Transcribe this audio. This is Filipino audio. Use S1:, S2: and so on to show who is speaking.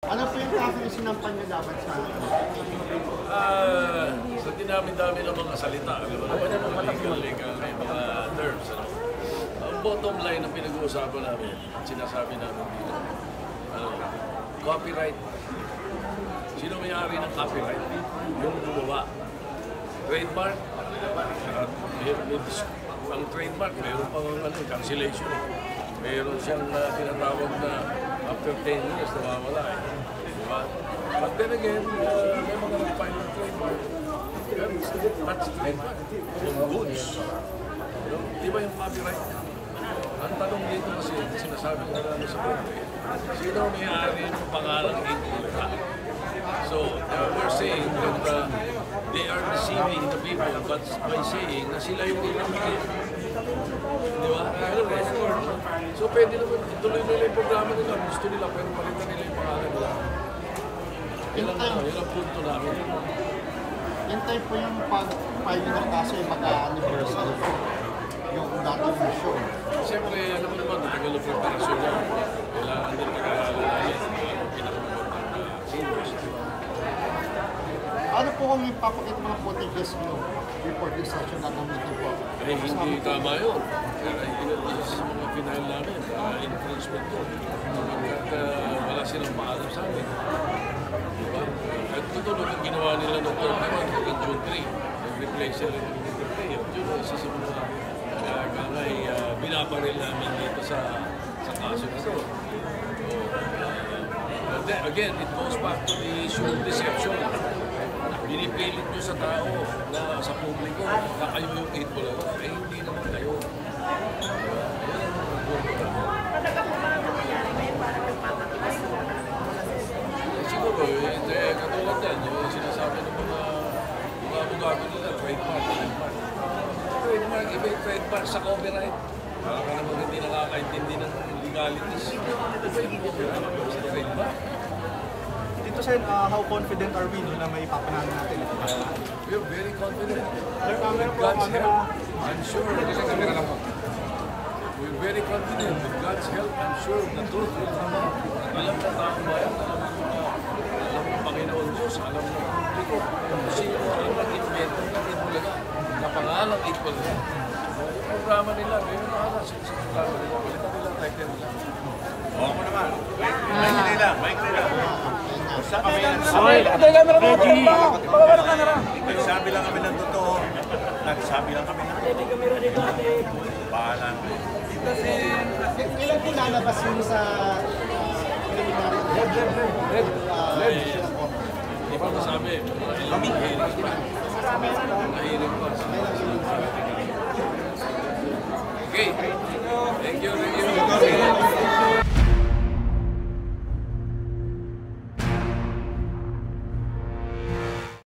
S1: Ano po yung kaso yung sinampan niyo dapat sa
S2: Sa dinami-dami ng mga salita, alam mo naman yung mga legal, may mga terms. Ano? Ang bottom line na pinag-uusapan namin, sinasabi namin dito, copyright. Sino may-ari ng copyright? Yung gumawa. Trademark, ang trademark, mayroon pang cancellation. Mayroon siyang tinatawag na after 10 years, nawawala eh. Diba? But then again, may mga nag-file ng trademark. That's trademark. Yung goods. Di ba yung copyright? Ang tanong dito kasi, sinasabi ko na sa korte, sino may-ari ng pangalang Inculca? So, we're saying that they are deceiving the people, but by saying na sila yung ilamigin. Di ba? So, pwede naman ituloy nila yung programa nila. Gusto nila, pero palitan nila yung pangalan nila. Yan ang punto namin.
S1: yung type po yung pag-file ng kaso yung mag-anniversary yung dating show.
S2: Siyempre, alam mo naman, matagal ng preparasyon yan. Kailangan din pag-aalayin ang pinakamagandang seniors.
S1: Ano po kung ipapakita mga footages nyo before this session na gamitin po?
S2: Eh, hindi tama yun. Kaya isa sa mga final namin, infringement yun. Kapag wala silang maalam sa amin. Diba? At tutulog ang ginawa nila ng 31 hanggang June 3. Nag-replace sila ng June 3. Yun isa sa mga binabaril namin dito sa kaso na ito. Then, again, it goes back to the issue of deception. Binipilit nyo sa tao na sa publiko na kayo yung 8 bulan. Eh, hindi naman kayo. Siguro, katulad yan, yung sinasabi ng mga abogado nila, trademark. Trademark, iba yung trademark sa copyright. Para ka naman hindi nakakaintindi ng legalities. Iba yung copyright sa trademark.
S3: Dito Sen, how confident are we na may papanahan natin?
S2: We're very confident.
S3: Sir, camera po,
S2: God's
S3: camera.
S2: help, I'm sure. We're very confident. With God's help, I'm sure the truth will come out. Alam na taong bayan, alam ng Panginoon Diyos, alam ng publiko, kung sino ang nag-invento ng Itbulaga, kapangalang Itbulaga. Yung programa nila, may mga sa programa nila, palitan nila, title nila. Oo mo naman. Mike nila.
S3: Nagsabi lang kami ng totoo. Nagsabi lang kami ng totoo. Bahala.
S1: Ilan po lalabas yun sa preliminary?
S2: Red. Hindi pa masabi. Kami. Nahilig pa. Okay. Thank you.